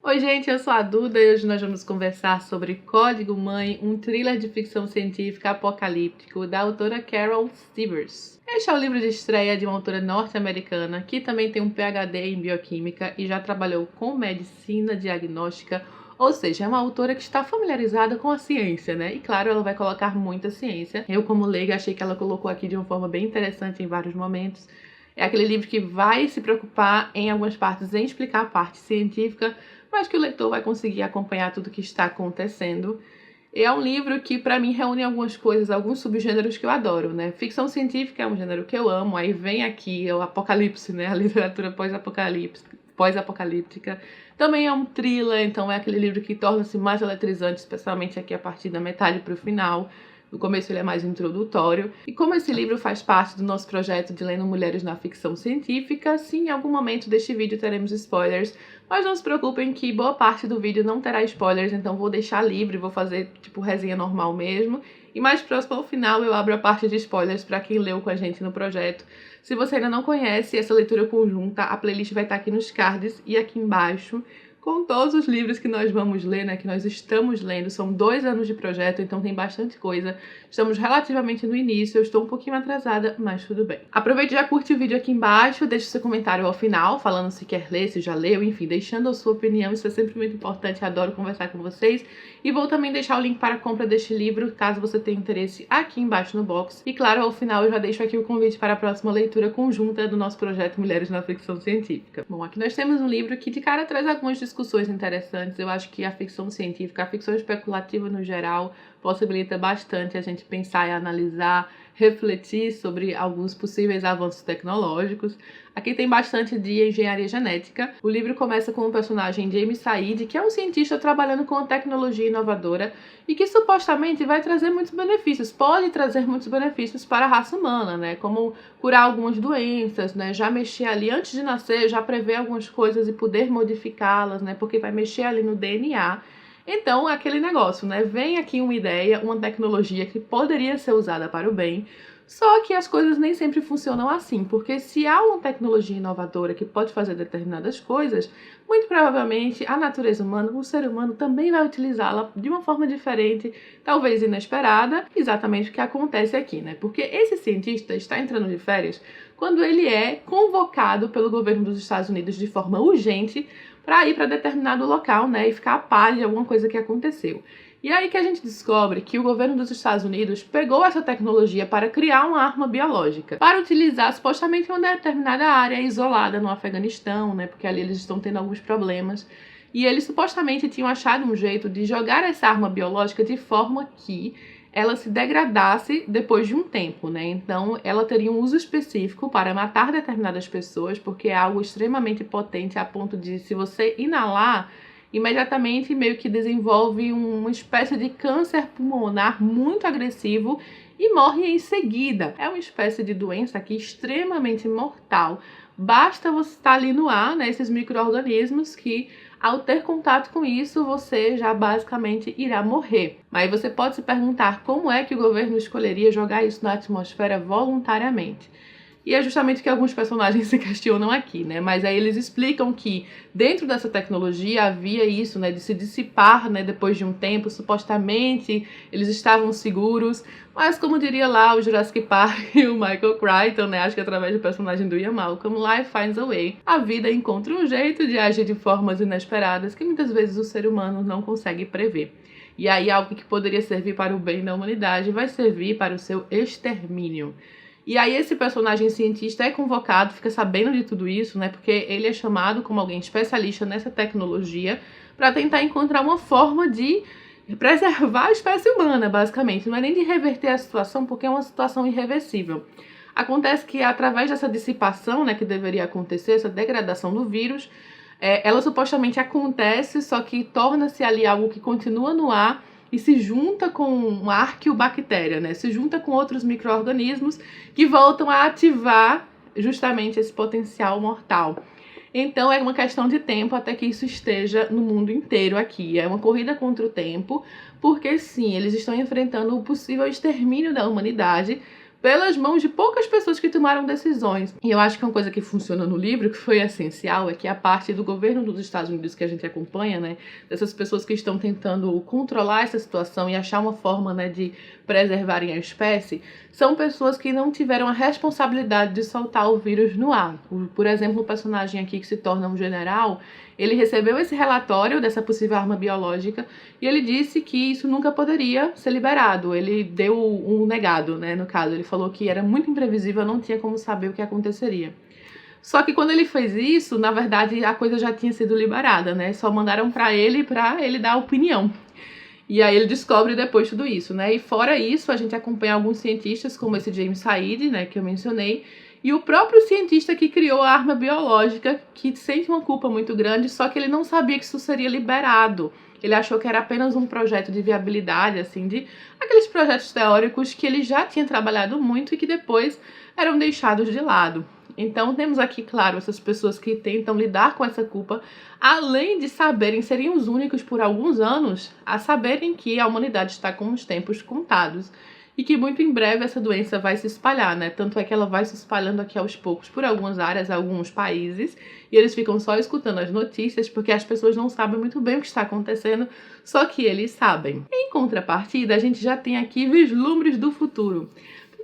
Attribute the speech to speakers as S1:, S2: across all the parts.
S1: Oi gente, eu sou a Duda e hoje nós vamos conversar sobre Código Mãe, um thriller de ficção científica apocalíptico da autora Carol Stevers. Este é o livro de estreia de uma autora norte-americana que também tem um PhD em bioquímica e já trabalhou com medicina diagnóstica, ou seja, é uma autora que está familiarizada com a ciência, né? E claro, ela vai colocar muita ciência. Eu, como leiga, achei que ela colocou aqui de uma forma bem interessante em vários momentos. É aquele livro que vai se preocupar em algumas partes em explicar a parte científica, mas que o leitor vai conseguir acompanhar tudo o que está acontecendo. E é um livro que, para mim, reúne algumas coisas, alguns subgêneros que eu adoro, né? Ficção científica é um gênero que eu amo, aí vem aqui o apocalipse, né? A literatura pós-apocalíptica. Também é um thriller, então é aquele livro que torna-se mais eletrizante, especialmente aqui a partir da metade para o final. No começo ele é mais introdutório. E como esse livro faz parte do nosso projeto de Lendo Mulheres na Ficção Científica, sim, em algum momento deste vídeo teremos spoilers, mas não se preocupem que boa parte do vídeo não terá spoilers, então vou deixar livre, vou fazer tipo resenha normal mesmo. E mais próximo ao final eu abro a parte de spoilers para quem leu com a gente no projeto. Se você ainda não conhece essa leitura conjunta, a playlist vai estar aqui nos cards e aqui embaixo, com todos os livros que nós vamos ler, né, que nós estamos lendo. São 2 anos de projeto, então tem bastante coisa. Estamos relativamente no início, eu estou um pouquinho atrasada, mas tudo bem. Aproveite e já curte o vídeo aqui embaixo, deixe seu comentário ao final, falando se quer ler, se já leu, enfim, deixando a sua opinião, isso é sempre muito importante, adoro conversar com vocês. E vou também deixar o link para a compra deste livro, caso você tenha interesse, aqui embaixo no box. E claro, ao final eu já deixo aqui o convite para a próxima leitura conjunta do nosso projeto Mulheres na Ficção Científica. Bom, aqui nós temos um livro que de cara traz algumas discussões interessantes. Eu acho que a ficção científica, a ficção especulativa no geral, possibilita bastante a gente pensar e analisar, refletir sobre alguns possíveis avanços tecnológicos. Aqui tem bastante de engenharia genética. O livro começa com o personagem James Said, que é um cientista trabalhando com tecnologia inovadora e que supostamente vai trazer muitos benefícios, pode trazer muitos benefícios para a raça humana, né? Como curar algumas doenças, né? Já mexer ali antes de nascer, já prever algumas coisas e poder modificá-las, né? Porque vai mexer ali no DNA. Então, é aquele negócio, né? Vem aqui uma ideia, uma tecnologia que poderia ser usada para o bem, só que as coisas nem sempre funcionam assim, porque se há uma tecnologia inovadora que pode fazer determinadas coisas, muito provavelmente a natureza humana, o ser humano também vai utilizá-la de uma forma diferente, talvez inesperada, exatamente o que acontece aqui, né? Porque esse cientista está entrando de férias quando ele é convocado pelo governo dos Estados Unidos de forma urgente para ir para determinado local, né, e ficar a par de alguma coisa que aconteceu. E aí que a gente descobre que o governo dos Estados Unidos pegou essa tecnologia para criar uma arma biológica, para utilizar supostamente em uma determinada área isolada no Afeganistão, né, porque ali eles estão tendo alguns problemas. E eles supostamente tinham achado um jeito de jogar essa arma biológica de forma que ela se degradasse depois de um tempo, né? Então, ela teria um uso específico para matar determinadas pessoas, porque é algo extremamente potente a ponto de, se você inalar, imediatamente meio que desenvolve uma espécie de câncer pulmonar muito agressivo e morre em seguida. É uma espécie de doença aqui extremamente mortal. Basta você estar ali no ar, né, esses micro-organismos que, ao ter contato com isso, você já basicamente irá morrer. Mas você pode se perguntar como é que o governo escolheria jogar isso na atmosfera voluntariamente. E é justamente o que alguns personagens se questionam aqui, né? Mas aí eles explicam que dentro dessa tecnologia havia isso, né, de se dissipar, né, depois de um tempo, supostamente eles estavam seguros, mas como diria lá o Jurassic Park e o Michael Crichton, né, acho que através do personagem do Ian Malcolm, life finds a way. A vida encontra um jeito de agir de formas inesperadas que muitas vezes o ser humano não consegue prever. E aí algo que poderia servir para o bem da humanidade vai servir para o seu extermínio. E aí esse personagem cientista é convocado, fica sabendo de tudo isso, né? Porque ele é chamado como alguém especialista nessa tecnologia para tentar encontrar uma forma de preservar a espécie humana, basicamente. Não é nem de reverter a situação, porque é uma situação irreversível. Acontece que através dessa dissipação, né, que deveria acontecer, essa degradação do vírus, ela supostamente acontece, só que torna-se ali algo que continua no ar e se junta com uma arqueobactéria, né? Se junta com outros micro-organismos que voltam a ativar justamente esse potencial mortal. Então é uma questão de tempo até que isso esteja no mundo inteiro aqui. É uma corrida contra o tempo, porque sim, eles estão enfrentando o possível extermínio da humanidade, pelas mãos de poucas pessoas que tomaram decisões. E eu acho que uma coisa que funciona no livro, que foi essencial, é que a parte do governo dos Estados Unidos que a gente acompanha, né, dessas pessoas que estão tentando controlar essa situação e achar uma forma, né, de preservarem a espécie, são pessoas que não tiveram a responsabilidade de soltar o vírus no ar. Por exemplo, o personagem aqui que se torna um general, ele recebeu esse relatório dessa possível arma biológica e ele disse que isso nunca poderia ser liberado. Ele deu um negado, né, no caso. Ele falou que era muito imprevisível, não tinha como saber o que aconteceria. Só que quando ele fez isso, na verdade, a coisa já tinha sido liberada, né? Só mandaram para ele dar opinião. E aí ele descobre depois tudo isso, né? E fora isso, a gente acompanha alguns cientistas, como esse James Said, né, que eu mencionei, e o próprio cientista que criou a arma biológica, que sente uma culpa muito grande, só que ele não sabia que isso seria liberado. Ele achou que era apenas um projeto de viabilidade, assim, de aqueles projetos teóricos que ele já tinha trabalhado muito e que depois eram deixados de lado. Então temos aqui, claro, essas pessoas que tentam lidar com essa culpa, além de saberem, seriam os únicos por alguns anos a saberem que a humanidade está com os tempos contados e que muito em breve essa doença vai se espalhar, né? Tanto é que ela vai se espalhando aqui aos poucos por algumas áreas, alguns países, e eles ficam só escutando as notícias porque as pessoas não sabem muito bem o que está acontecendo, só que eles sabem. Em contrapartida, a gente já tem aqui vislumbres do futuro.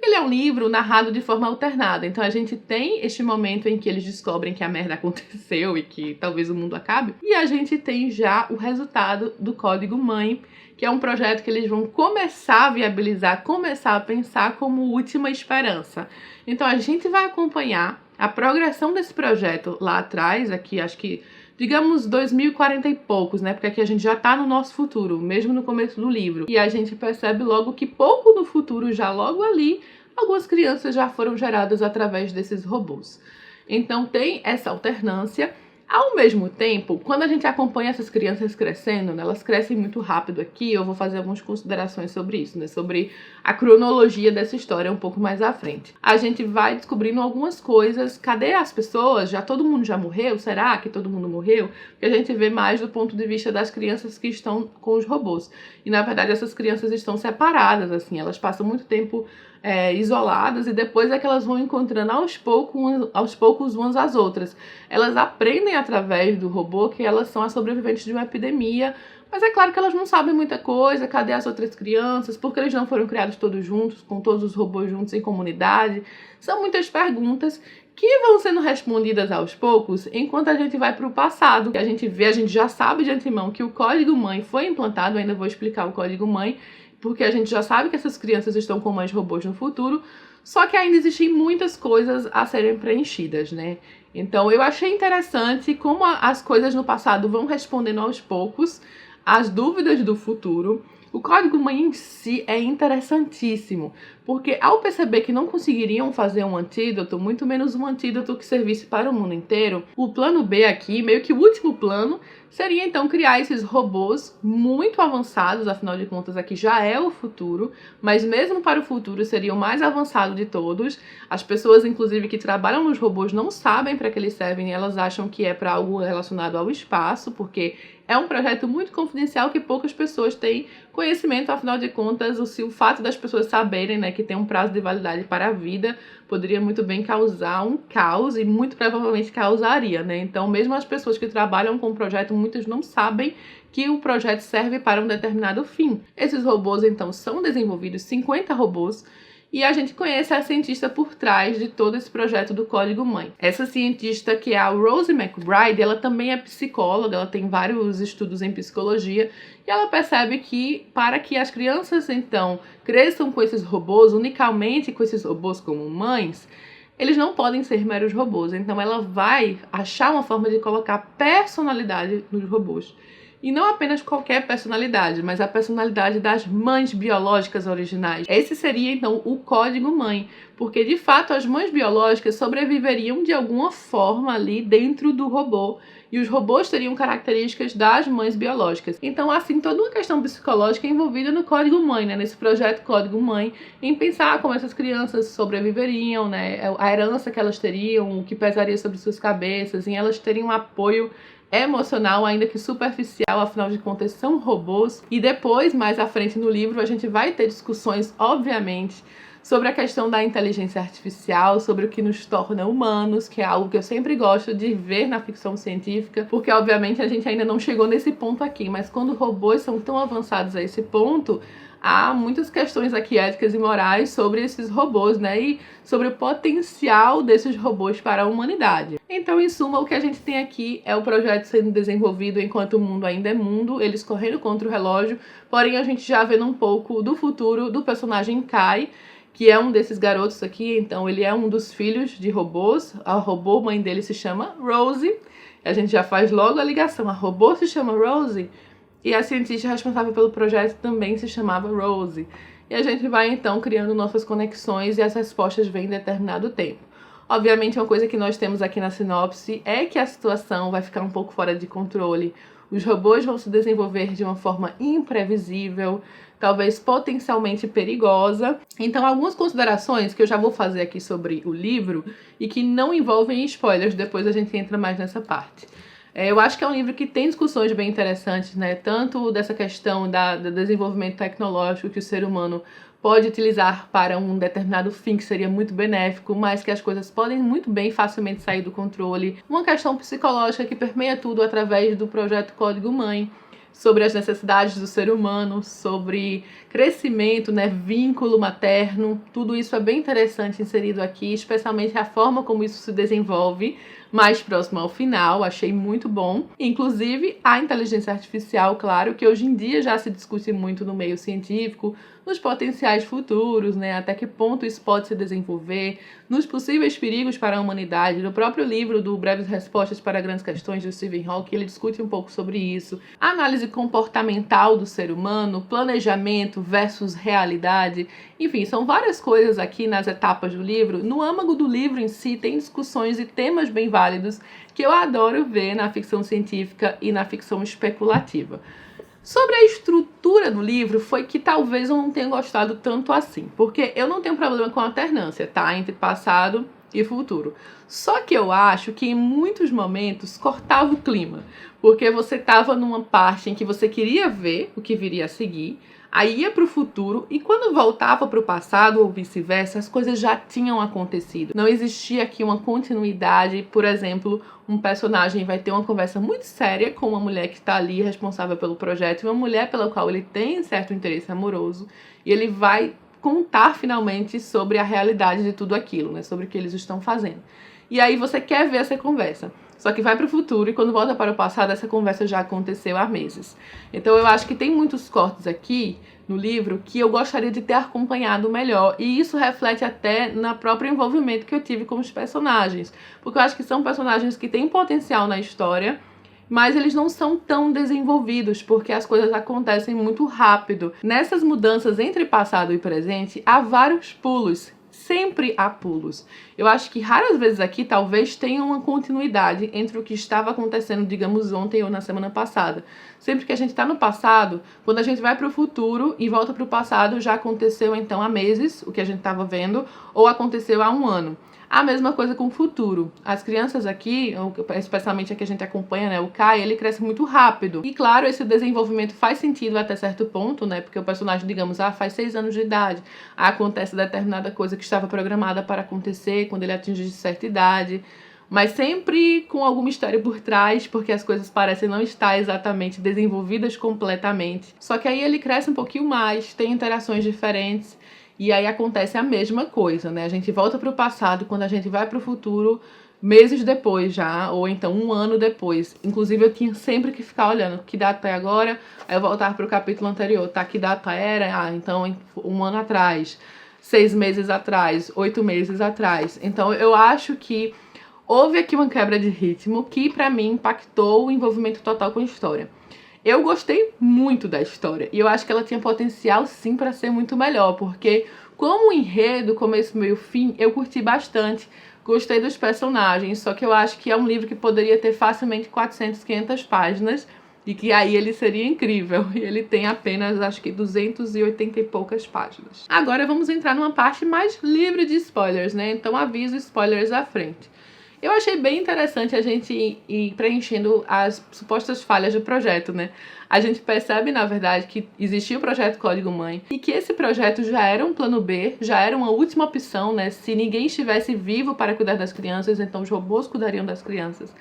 S1: Ele é um livro narrado de forma alternada, então a gente tem este momento em que eles descobrem que a merda aconteceu e que talvez o mundo acabe, e a gente tem já o resultado do Código Mãe, que é um projeto que eles vão começar a viabilizar, começar a pensar como última esperança. Então a gente vai acompanhar a progressão desse projeto lá atrás, aqui acho que digamos 2040 e poucos, né? Porque aqui a gente já tá no nosso futuro, mesmo no começo do livro. E a gente percebe logo que pouco no futuro, já logo ali, algumas crianças já foram geradas através desses robôs. Então tem essa alternância. Ao mesmo tempo, quando a gente acompanha essas crianças crescendo, né, elas crescem muito rápido aqui, eu vou fazer algumas considerações sobre isso, né, sobre a cronologia dessa história um pouco mais à frente. A gente vai descobrindo algumas coisas, cadê as pessoas? Todo mundo já morreu? Será que todo mundo morreu? Porque a gente vê mais do ponto de vista das crianças que estão com os robôs. E na verdade essas crianças estão separadas, assim, elas passam muito tempo isoladas e depois é que elas vão encontrando aos poucos umas às outras. Elas aprendem através do robô que elas são as sobreviventes de uma epidemia, mas é claro que elas não sabem muita coisa, cadê as outras crianças, porque eles não foram criados todos juntos, com todos os robôs juntos em comunidade. São muitas perguntas que vão sendo respondidas aos poucos enquanto a gente vai para o passado. A gente já sabe de antemão que o Código-Mãe foi implantado, ainda vou explicar o Código-Mãe, porque a gente já sabe que essas crianças estão com mães robôs no futuro, só que ainda existem muitas coisas a serem preenchidas, né? Então eu achei interessante como as coisas no passado vão respondendo aos poucos as dúvidas do futuro. O Código-Mãe em si é interessantíssimo, porque ao perceber que não conseguiriam fazer um antídoto, muito menos um antídoto que servisse para o mundo inteiro, o plano B aqui, meio que o último plano, seria então criar esses robôs muito avançados, afinal de contas aqui já é o futuro, mas mesmo para o futuro seria o mais avançado de todos. As pessoas, inclusive, que trabalham nos robôs não sabem para que eles servem, elas acham que é para algo relacionado ao espaço, porque é um projeto muito confidencial que poucas pessoas têm conhecimento, afinal de contas, o fato das pessoas saberem, né, que tem um prazo de validade para a vida poderia muito bem causar um caos e muito provavelmente causaria, né? Então, mesmo as pessoas que trabalham com o projeto, muitas não sabem que o projeto serve para um determinado fim. Esses robôs, então, são desenvolvidos, 50 robôs, e a gente conhece a cientista por trás de todo esse projeto do Código-Mãe. Essa cientista, que é a Rose McBride, ela também é psicóloga, ela tem vários estudos em psicologia, e ela percebe que para que as crianças, então, cresçam com esses robôs, unicamente com esses robôs como mães, eles não podem ser meros robôs. Então ela vai achar uma forma de colocar personalidade nos robôs. E não apenas qualquer personalidade, mas a personalidade das mães biológicas originais. Esse seria, então, o Código-Mãe, porque, de fato, as mães biológicas sobreviveriam de alguma forma ali dentro do robô, e os robôs teriam características das mães biológicas. Então, assim, toda uma questão psicológica envolvida no Código-Mãe, né? Nesse projeto Código-Mãe, em pensar como essas crianças sobreviveriam, né? A herança que elas teriam, o que pesaria sobre suas cabeças, em elas terem um apoio emocional, ainda que superficial, afinal de contas são robôs. E depois, mais à frente no livro, a gente vai ter discussões, obviamente, sobre a questão da inteligência artificial, sobre o que nos torna humanos, que é algo que eu sempre gosto de ver na ficção científica, porque obviamente a gente ainda não chegou nesse ponto aqui, mas quando robôs são tão avançados a esse ponto, há muitas questões aqui éticas e morais sobre esses robôs, né? E sobre o potencial desses robôs para a humanidade. Então, em suma, o que a gente tem aqui é o projeto sendo desenvolvido enquanto o mundo ainda é mundo, eles correndo contra o relógio, porém a gente já vendo um pouco do futuro do personagem Kai, que é um desses garotos aqui. Então ele é um dos filhos de robôs, a robô mãe dele se chama Rose, a gente já faz logo a ligação, a robô se chama Rose e a cientista responsável pelo projeto também se chamava Rose. E a gente vai então criando nossas conexões e as respostas vêm em determinado tempo. Obviamente uma coisa que nós temos aqui na sinopse é que a situação vai ficar um pouco fora de controle. Os robôs vão se desenvolver de uma forma imprevisível, talvez potencialmente perigosa. Então, algumas considerações que eu já vou fazer aqui sobre o livro e que não envolvem spoilers, depois a gente entra mais nessa parte. Eu acho que é um livro que tem discussões bem interessantes, né? Tanto dessa questão do desenvolvimento tecnológico que o ser humano pode utilizar para um determinado fim que seria muito benéfico, mas que as coisas podem muito bem facilmente sair do controle. Uma questão psicológica que permeia tudo através do projeto Código Mãe, sobre as necessidades do ser humano, sobre crescimento, né, vínculo materno. Tudo isso é bem interessante inserido aqui, especialmente a forma como isso se desenvolve mais próximo ao final, achei muito bom. Inclusive a inteligência artificial, claro, que hoje em dia já se discute muito no meio científico, nos potenciais futuros, né, até que ponto isso pode se desenvolver, nos possíveis perigos para a humanidade. No próprio livro do Breves Respostas para Grandes Questões, do Stephen Hawking, ele discute um pouco sobre isso. A análise comportamental do ser humano, planejamento versus realidade, enfim, são várias coisas aqui nas etapas do livro. No âmago do livro em si tem discussões e temas bem válidos que eu adoro ver na ficção científica e na ficção especulativa. Sobre a estrutura do livro, foi que talvez eu não tenha gostado tanto assim, porque eu não tenho problema com a alternância, tá? Entre passado e futuro. Só que eu acho que em muitos momentos cortava o clima, porque você estava numa parte em que você queria ver o que viria a seguir, aí ia para o futuro e quando voltava para o passado ou vice-versa, as coisas já tinham acontecido. Não existia aqui uma continuidade. Por exemplo, um personagem vai ter uma conversa muito séria com uma mulher que está ali responsável pelo projeto, uma mulher pela qual ele tem certo interesse amoroso, e ele vai contar finalmente sobre a realidade de tudo aquilo, né? Sobre o que eles estão fazendo. E aí você quer ver essa conversa. Só que vai para o futuro e quando volta para o passado, essa conversa já aconteceu há meses. Então eu acho que tem muitos cortes aqui no livro que eu gostaria de ter acompanhado melhor. E isso reflete até no próprio envolvimento que eu tive com os personagens. Porque eu acho que são personagens que têm potencial na história, mas eles não são tão desenvolvidos, porque as coisas acontecem muito rápido. Nessas mudanças entre passado e presente, há vários pulos. Sempre há pulos. Eu acho que raras vezes aqui talvez tenha uma continuidade entre o que estava acontecendo, digamos, ontem ou na semana passada. Sempre que a gente está no passado, quando a gente vai para o futuro e volta para o passado, já aconteceu então há meses, o que a gente estava vendo, ou aconteceu há um ano. A mesma coisa com o futuro. As crianças aqui, especialmente a que a gente acompanha, né, o Kai, ele cresce muito rápido. E claro, esse desenvolvimento faz sentido até certo ponto, né, porque o personagem, digamos, faz 6 anos de idade, acontece determinada coisa que estava programada para acontecer quando ele atinge certa idade, mas sempre com algum mistério por trás, porque as coisas parecem não estar exatamente desenvolvidas completamente. Só que aí ele cresce um pouquinho mais, tem interações diferentes, e aí acontece a mesma coisa, né? A gente volta para o passado, quando a gente vai para o futuro, meses depois já, ou então um ano depois. Inclusive eu tinha sempre que ficar olhando que data é agora, aí eu voltar para o capítulo anterior, tá? Que data era? Ah, então um ano atrás, 6 meses atrás, 8 meses atrás. Então eu acho que houve aqui uma quebra de ritmo que pra mim impactou o envolvimento total com a história. Eu gostei muito da história e eu acho que ela tinha potencial sim para ser muito melhor, porque como enredo, começo, meio, fim, eu curti bastante, gostei dos personagens, só que eu acho que é um livro que poderia ter facilmente 400, 500 páginas e que aí ele seria incrível, e ele tem apenas, acho que 280 e poucas páginas. Agora vamos entrar numa parte mais livre de spoilers, né? Então aviso spoilers à frente. Eu achei bem interessante a gente ir preenchendo as supostas falhas do projeto, né? A gente percebe, na verdade, que existia o projeto Código Mãe e que esse projeto já era um plano B, já era uma última opção, né? Se ninguém estivesse vivo para cuidar das crianças, então os robôs cuidariam das crianças.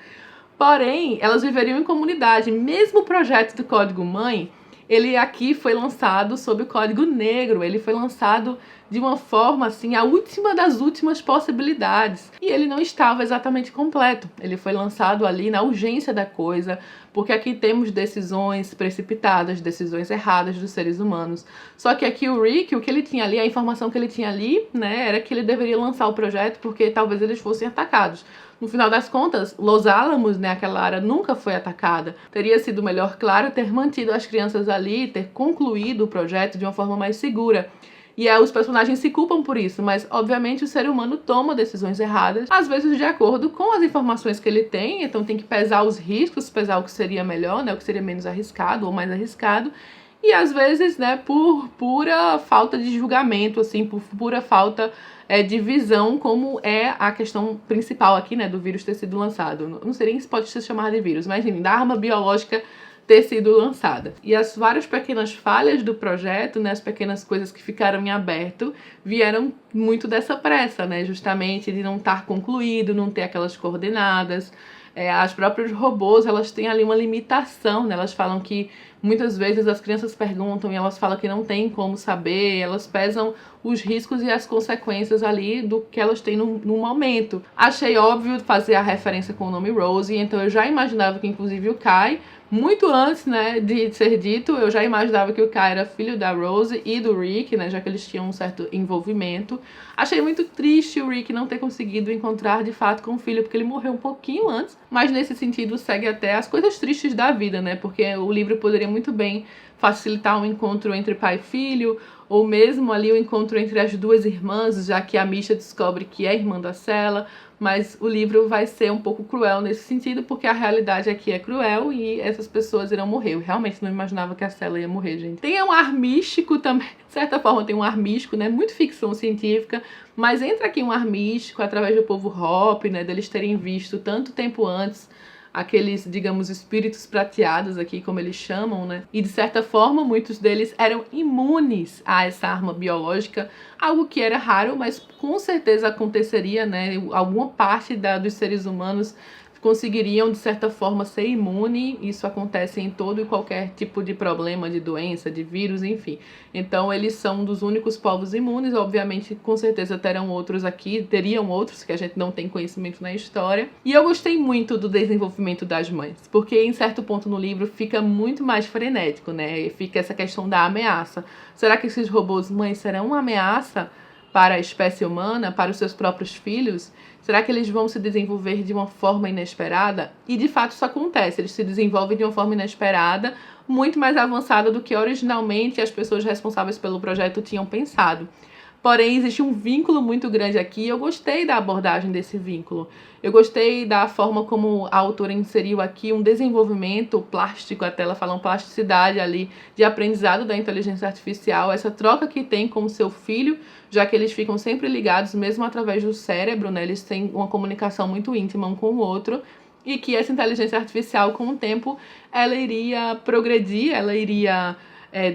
S1: Porém, elas viveriam em comunidade. Mesmo o projeto do Código Mãe, ele aqui foi lançado sob o Código Negro, ele foi lançado de uma forma, assim, a última das últimas possibilidades. E ele não estava exatamente completo. Ele foi lançado ali na urgência da coisa, porque aqui temos decisões precipitadas, decisões erradas dos seres humanos. Só que aqui o Rick, o que ele tinha ali, a informação que ele tinha ali, né, era que ele deveria lançar o projeto porque talvez eles fossem atacados. No final das contas, Los Alamos, né, aquela área nunca foi atacada. Teria sido melhor, claro, ter mantido as crianças ali, ter concluído o projeto de uma forma mais segura. E os personagens se culpam por isso, mas obviamente o ser humano toma decisões erradas, às vezes de acordo com as informações que ele tem, então tem que pesar os riscos, pesar o que seria melhor, né, o que seria menos arriscado ou mais arriscado, e às vezes, né, por pura falta de julgamento, assim, por pura falta de visão, como é a questão principal aqui, né, do vírus ter sido lançado. Não sei nem se pode ser chamado de vírus, mas enfim, da arma biológica ter sido lançada. E as várias pequenas falhas do projeto, né, as pequenas coisas que ficaram em aberto, vieram muito dessa pressa, né, justamente de não estar concluído, não ter aquelas coordenadas. As próprias robôs, elas têm ali uma limitação, né, elas falam que muitas vezes as crianças perguntam e elas falam que não tem como saber, elas pesam os riscos e as consequências ali do que elas têm no momento. Achei óbvio fazer a referência com o nome Rose, então eu já imaginava que inclusive o Kai, muito antes, né, de ser dito, eu já imaginava que o Kai era filho da Rose e do Rick, né, já que eles tinham um certo envolvimento. Achei muito triste o Rick não ter conseguido encontrar de fato com o filho, porque ele morreu um pouquinho antes, mas nesse sentido segue até as coisas tristes da vida, né, porque o livro poderia muito bem facilitar um encontro entre pai e filho, ou mesmo ali o encontro entre as duas irmãs, já que a Misha descobre que é irmã da Sela, mas o livro vai ser um pouco cruel nesse sentido, porque a realidade aqui é cruel e essas pessoas irão morrer. Eu realmente não imaginava que a Sela ia morrer, gente. Tem um ar místico também, de certa forma tem um ar místico, né, muito ficção científica, mas entra aqui um ar místico através do povo Hop, né, deles terem visto tanto tempo antes aqueles, digamos, espíritos prateados aqui, como eles chamam, né? E de certa forma, muitos deles eram imunes a essa arma biológica, algo que era raro, mas com certeza aconteceria, né? Alguma parte dos seres humanos conseguiriam, de certa forma, ser imune. Isso acontece em todo e qualquer tipo de problema, de doença, de vírus, enfim. Então, eles são um dos únicos povos imunes. Obviamente, com certeza terão outros aqui, teriam outros que a gente não tem conhecimento na história. E eu gostei muito do desenvolvimento das mães, porque em certo ponto no livro fica muito mais frenético, né? Fica essa questão da ameaça. Será que esses robôs mães serão uma ameaça para a espécie humana, para os seus próprios filhos? Será que eles vão se desenvolver de uma forma inesperada? E de fato isso acontece, eles se desenvolvem de uma forma inesperada, muito mais avançada do que originalmente as pessoas responsáveis pelo projeto tinham pensado. Porém, existe um vínculo muito grande aqui e eu gostei da abordagem desse vínculo. Eu gostei da forma como a autora inseriu aqui um desenvolvimento plástico, até ela fala uma plasticidade ali de aprendizado da inteligência artificial, essa troca que tem com o seu filho, já que eles ficam sempre ligados, mesmo através do cérebro, né? Eles têm uma comunicação muito íntima um com o outro. E que essa inteligência artificial, com o tempo, ela iria progredir, ela iria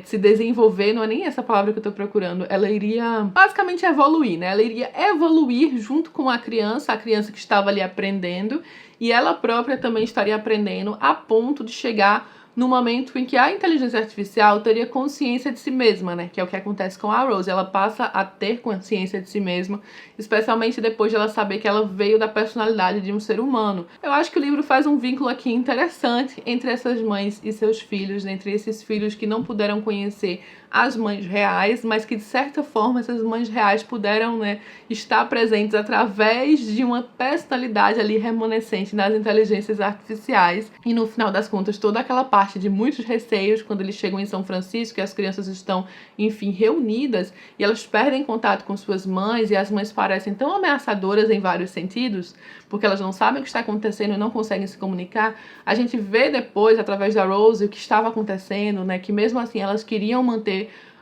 S1: se desenvolver, não é nem essa palavra que eu tô procurando, ela iria basicamente evoluir, né? Ela iria evoluir junto com a criança que estava ali aprendendo, e ela própria também estaria aprendendo a ponto de chegar no momento em que a inteligência artificial teria consciência de si mesma, né? Que é o que acontece com a Rose. Ela passa a ter consciência de si mesma, especialmente depois de ela saber que ela veio da personalidade de um ser humano. Eu acho que o livro faz um vínculo aqui interessante entre essas mães e seus filhos, entre esses filhos que não puderam conhecer as mães reais, mas que de certa forma essas mães reais puderam, né, estar presentes através de uma personalidade ali remanescente nas inteligências artificiais. E no final das contas, toda aquela parte de muitos receios quando eles chegam em São Francisco e as crianças estão, enfim, reunidas e elas perdem contato com suas mães e as mães parecem tão ameaçadoras em vários sentidos, porque elas não sabem o que está acontecendo e não conseguem se comunicar. A gente vê depois, através da Rose, o que estava acontecendo, né, que mesmo assim elas queriam manter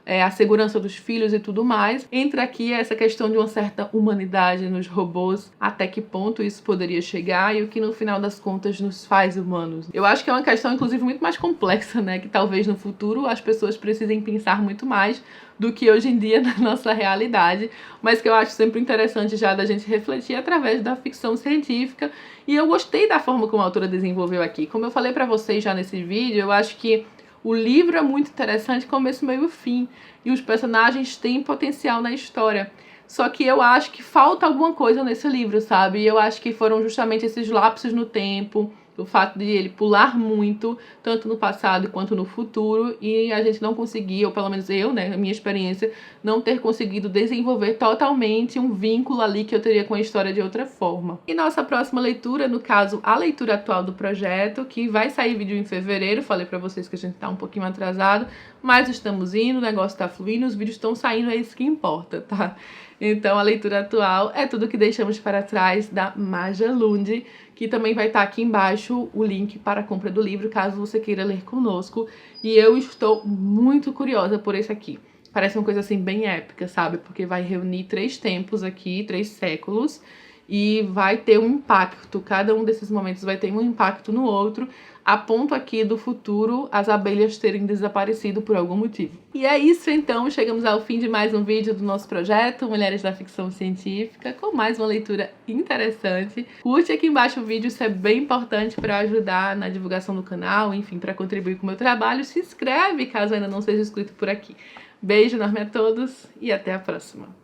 S1: a segurança dos filhos e tudo mais. Entra aqui essa questão de uma certa humanidade nos robôs, até que ponto isso poderia chegar e o que no final das contas nos faz humanos. Eu acho que é uma questão, inclusive, muito mais complexa, né? Que talvez no futuro as pessoas precisem pensar muito mais do que hoje em dia na nossa realidade, mas que eu acho sempre interessante já da gente refletir através da ficção científica. E eu gostei da forma como a autora desenvolveu aqui. Como eu falei pra vocês já nesse vídeo, eu acho que o livro é muito interessante, começo, meio e fim, e os personagens têm potencial na história. Só que eu acho que falta alguma coisa nesse livro, sabe? E eu acho que foram justamente esses lapsos no tempo, o fato de ele pular muito, tanto no passado quanto no futuro, e a gente não conseguir, ou pelo menos eu, né, a minha experiência, não ter conseguido desenvolver totalmente um vínculo ali que eu teria com a história de outra forma. E nossa próxima leitura, no caso, a leitura atual do projeto, que vai sair vídeo em fevereiro, falei pra vocês que a gente tá um pouquinho atrasado, mas estamos indo, o negócio tá fluindo, os vídeos estão saindo, é isso que importa, tá? Então a leitura atual é Tudo que Deixamos para Trás, da Maja Lund, que também vai estar aqui embaixo o link para a compra do livro, caso você queira ler conosco. E eu estou muito curiosa por esse aqui. Parece uma coisa assim bem épica, sabe? Porque vai reunir 3 tempos aqui, 3 séculos, e vai ter um impacto, cada um desses momentos vai ter um impacto no outro, a ponto aqui do futuro as abelhas terem desaparecido por algum motivo. E é isso então, chegamos ao fim de mais um vídeo do nosso projeto Mulheres da Ficção Científica, com mais uma leitura interessante. Curte aqui embaixo o vídeo, isso é bem importante para ajudar na divulgação do canal, enfim, para contribuir com o meu trabalho. Se inscreve caso ainda não seja inscrito por aqui. Beijo enorme a todos e até a próxima!